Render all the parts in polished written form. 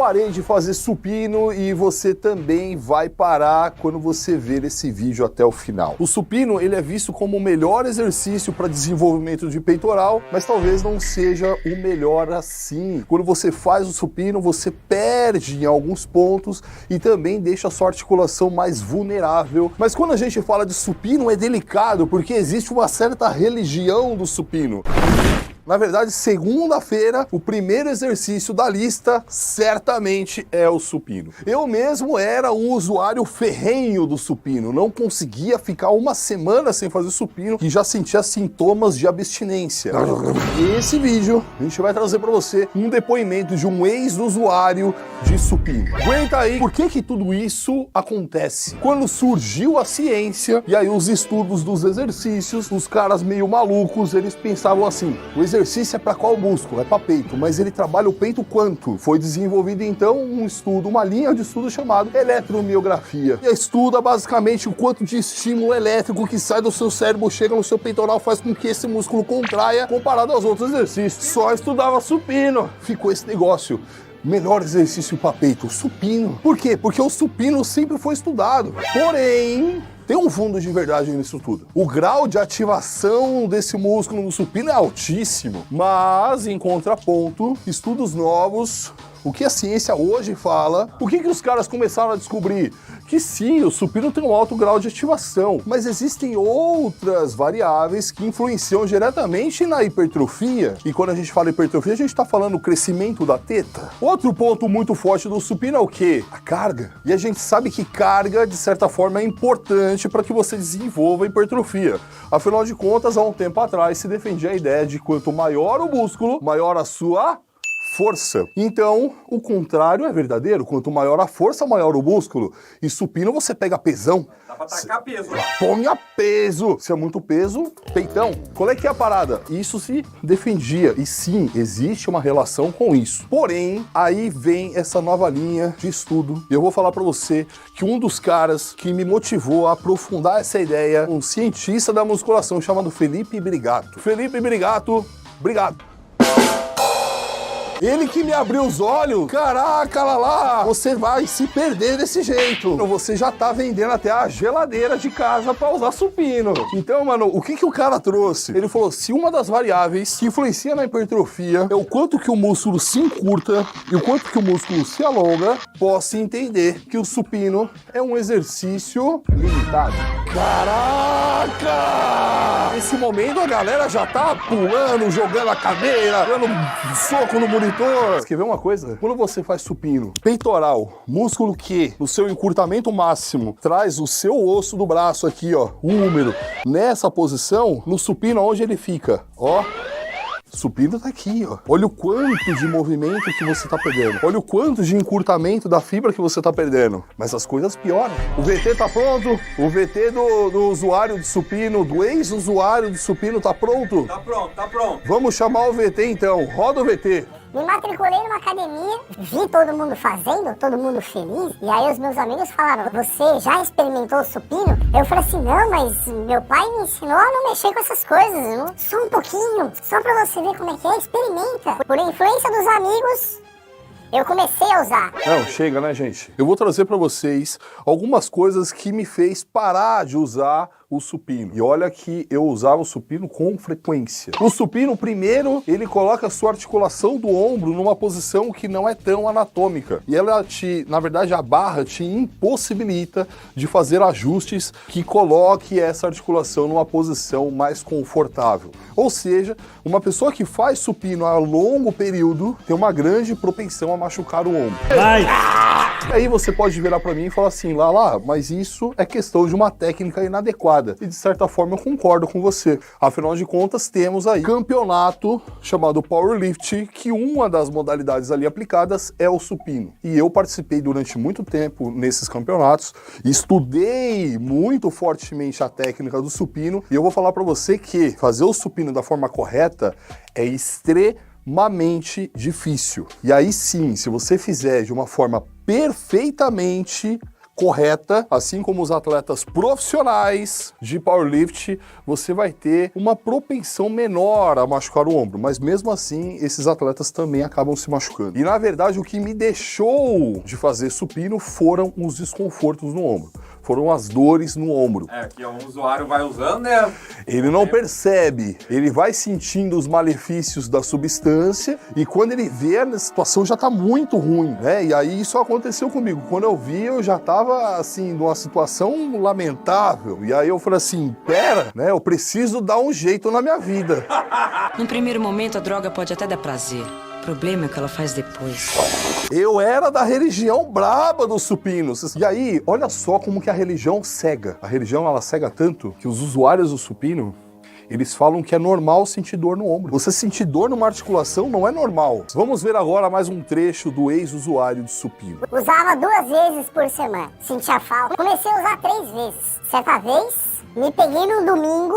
Parei de fazer supino e você também vai parar quando você ver esse vídeo até o final. O supino, ele é visto como o melhor exercício para desenvolvimento de peitoral, mas talvez não seja o melhor assim. Quando você faz o supino, você perde em alguns pontos e também deixa a sua articulação mais vulnerável. Mas quando a gente fala de supino, é delicado, porque existe uma certa religião do supino. Na verdade, segunda-feira, o primeiro exercício da lista certamente é o supino. Eu mesmo era um usuário ferrenho do supino, não conseguia ficar uma semana sem fazer supino e já sentia sintomas de abstinência. E esse vídeo, a gente vai trazer para você um depoimento de um ex-usuário de supino. Aguenta aí, por que tudo isso acontece? Quando surgiu a ciência e aí os estudos dos exercícios, os caras meio malucos, eles pensavam assim, o exercício é para qual músculo? É para peito, mas ele trabalha o peito quanto? Foi desenvolvido então um estudo, uma linha de estudo chamado eletromiografia. E estuda basicamente o quanto de estímulo elétrico que sai do seu cérebro, chega no seu peitoral, faz com que esse músculo contraia comparado aos outros exercícios. Só estudava supino. Ficou esse negócio. Melhor exercício para peito, o supino. Por quê? Porque o supino sempre foi estudado. Porém, tem um fundo de verdade nisso tudo. O grau de ativação desse músculo no supino é altíssimo. Mas, em contraponto, estudos novos, o que a ciência hoje fala, o que os caras começaram a descobrir? Que sim, o supino tem um alto grau de ativação, mas existem outras variáveis que influenciam diretamente na hipertrofia. E quando a gente fala hipertrofia, a gente está falando do crescimento da teta. Outro ponto muito forte do supino é o quê? A carga. E a gente sabe que carga, de certa forma, é importante para que você desenvolva a hipertrofia. Afinal de contas, há um tempo atrás se defendia a ideia de quanto maior o músculo, maior a sua força. Então, o contrário é verdadeiro. Quanto maior a força, maior o músculo. E supino você pega pesão. Dá pra tacar peso. Põe a peso. Se é muito peso, peitão. Qual é que é a parada? Isso se defendia. E sim, existe uma relação com isso. Porém, aí vem essa nova linha de estudo. Eu vou falar pra você que um dos caras que me motivou a aprofundar essa ideia, um cientista da musculação chamado Felipe Brigato. Felipe Brigato, obrigado. Ele que me abriu os olhos, caraca, lá, você vai se perder desse jeito. Você já tá vendendo até a geladeira de casa pra usar supino. Então, mano, o que o cara trouxe? Ele falou, se uma das variáveis que influencia na hipertrofia é o quanto que o músculo se encurta e o quanto que o músculo se alonga, posso entender que o supino é um exercício limitado. Caraca! Nesse momento a galera já tá pulando, jogando a cadeira, dando soco no monitor. Quer ver uma coisa? Quando você faz supino, peitoral, músculo que no seu encurtamento máximo traz o seu osso do braço aqui, ó, o húmero, nessa posição, no supino onde ele fica, ó. Supino tá aqui, ó. Olha o quanto de movimento que você tá perdendo. Olha o quanto de encurtamento da fibra que você tá perdendo. Mas as coisas pioram. O VT tá pronto? O VT do usuário de supino, do ex-usuário de supino tá pronto? Tá pronto, tá pronto. Vamos chamar o VT então. Roda o VT. Me matriculei numa academia, vi todo mundo fazendo, todo mundo feliz, e aí os meus amigos falaram, você já experimentou o supino? Eu falei assim, não, mas meu pai me ensinou a não mexer com essas coisas, não? Só um pouquinho, só pra você ver como é que é, experimenta. Por influência dos amigos, eu comecei a usar. Não, chega, né, gente? Eu vou trazer pra vocês algumas coisas que me fez parar de usar o supino. E olha que eu usava o supino com frequência. O supino, primeiro, ele coloca a sua articulação do ombro numa posição que não é tão anatômica. E ela na verdade, a barra te impossibilita de fazer ajustes que coloque essa articulação numa posição mais confortável. Ou seja, uma pessoa que faz supino a longo período tem uma grande propensão a machucar o ombro. Vai! Aí você pode virar pra mim e falar assim, Lala, mas isso é questão de uma técnica inadequada. E de certa forma eu concordo com você. Afinal de contas, temos aí campeonato chamado Powerlift, que uma das modalidades ali aplicadas é o supino. E eu participei durante muito tempo nesses campeonatos, estudei muito fortemente a técnica do supino, e eu vou falar pra você que fazer o supino da forma correta é extremamente difícil. E aí sim, se você fizer de uma forma perfeitamente correta, assim como os atletas profissionais de powerlift, você vai ter uma propensão menor a machucar o ombro, mas mesmo assim, esses atletas também acabam se machucando. E na verdade, o que me deixou de fazer supino foram os desconfortos no ombro. Foram as dores no ombro. Que um usuário vai usando, né? Ele não percebe, ele vai sentindo os malefícios da substância e quando ele vê, a situação já tá muito ruim, né? E aí isso aconteceu comigo. Quando eu vi, eu já tava, assim, numa situação lamentável. E aí eu falei assim, pera, né? Eu preciso dar um jeito na minha vida. Num primeiro momento, a droga pode até dar prazer. O problema é o que ela faz depois. Eu era da religião braba dos supinos. E aí, olha só como que a religião cega. A religião, ela cega tanto que os usuários do supino, eles falam que é normal sentir dor no ombro. Você sentir dor numa articulação não é normal. Vamos ver agora mais um trecho do ex-usuário de supino. Usava 2 vezes por semana. Sentia falta. Comecei a usar 3 vezes. Certa vez, me peguei no domingo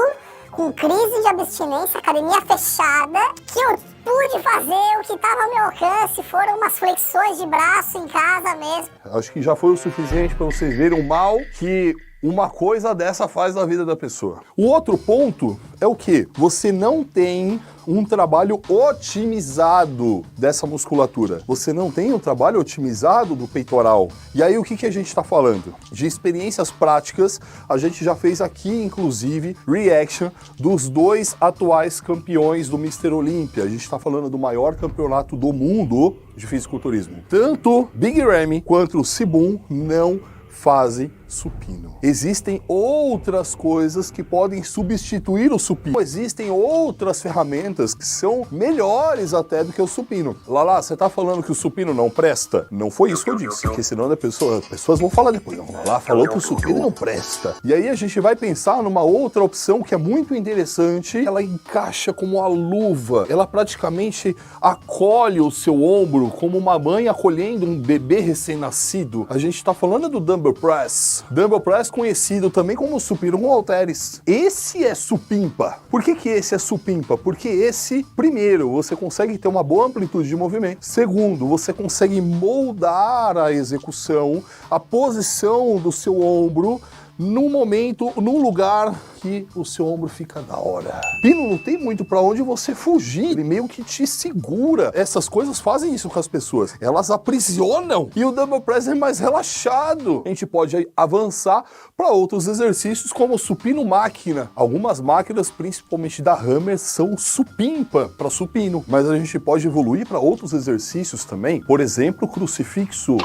com crise de abstinência, academia fechada, que eu pude fazer o que estava ao meu alcance, foram umas flexões de braço em casa mesmo. Acho que já foi o suficiente para vocês verem o mal que uma coisa dessa faz na vida da pessoa. O outro ponto é o quê? Você não tem um trabalho otimizado dessa musculatura. Você não tem um trabalho otimizado do peitoral. E aí o que a gente está falando? De experiências práticas, a gente já fez aqui, inclusive, reaction dos 2 atuais campeões do Mr. Olympia. A gente está falando do maior campeonato do mundo de fisiculturismo. Tanto Big Ramy quanto o Sibum não fazem supino. Existem outras coisas que podem substituir o supino. Existem outras ferramentas que são melhores até do que o supino. Lala, você tá falando que o supino não presta? Não foi isso que eu disse, porque senão as pessoas vão falar depois. Não, Lala falou que o supino não presta. E aí a gente vai pensar numa outra opção que é muito interessante. Ela encaixa como uma luva. Ela praticamente acolhe o seu ombro como uma mãe acolhendo um bebê recém-nascido. A gente tá falando do Dumbbell Press. Dumbbell Press conhecido também como supino com halteres. Esse é supimpa. Por que esse é supimpa? Porque esse, primeiro, você consegue ter uma boa amplitude de movimento. Segundo, você consegue moldar a execução, a posição do seu ombro num momento, num lugar que o seu ombro fica da hora. Pino não tem muito pra onde você fugir, ele meio que te segura. Essas coisas fazem isso com as pessoas, elas aprisionam. E o Dumbbell Press é mais relaxado. A gente pode avançar para outros exercícios como o supino máquina. Algumas máquinas, principalmente da Hammer, são supimpa para supino, mas a gente pode evoluir para outros exercícios também. Por exemplo, crucifixo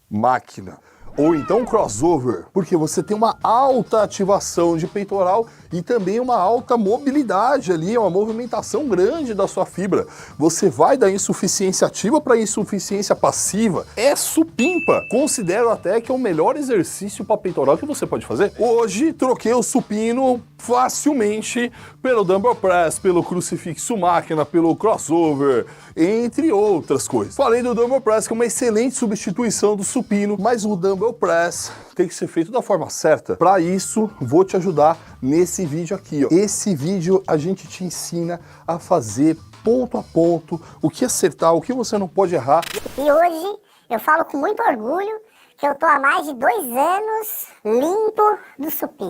máquina. Ou então crossover, porque você tem uma alta ativação de peitoral e também uma alta mobilidade ali, uma movimentação grande da sua fibra. Você vai da insuficiência ativa para insuficiência passiva. É supimpa. Considero até que é o melhor exercício para peitoral que você pode fazer. Hoje, troquei o supino facilmente pelo Dumbbell Press, pelo crucifixo máquina, pelo crossover, entre outras coisas. Falei do Dumbbell Press, que é uma excelente substituição do supino, mas o Dumbbell Press tem que ser feito da forma certa. Para isso, vou te ajudar nesse vídeo aqui, ó. Esse vídeo a gente te ensina a fazer ponto a ponto, o que acertar, o que você não pode errar. E hoje eu falo com muito orgulho que eu tô há mais de 2 anos limpo do supino.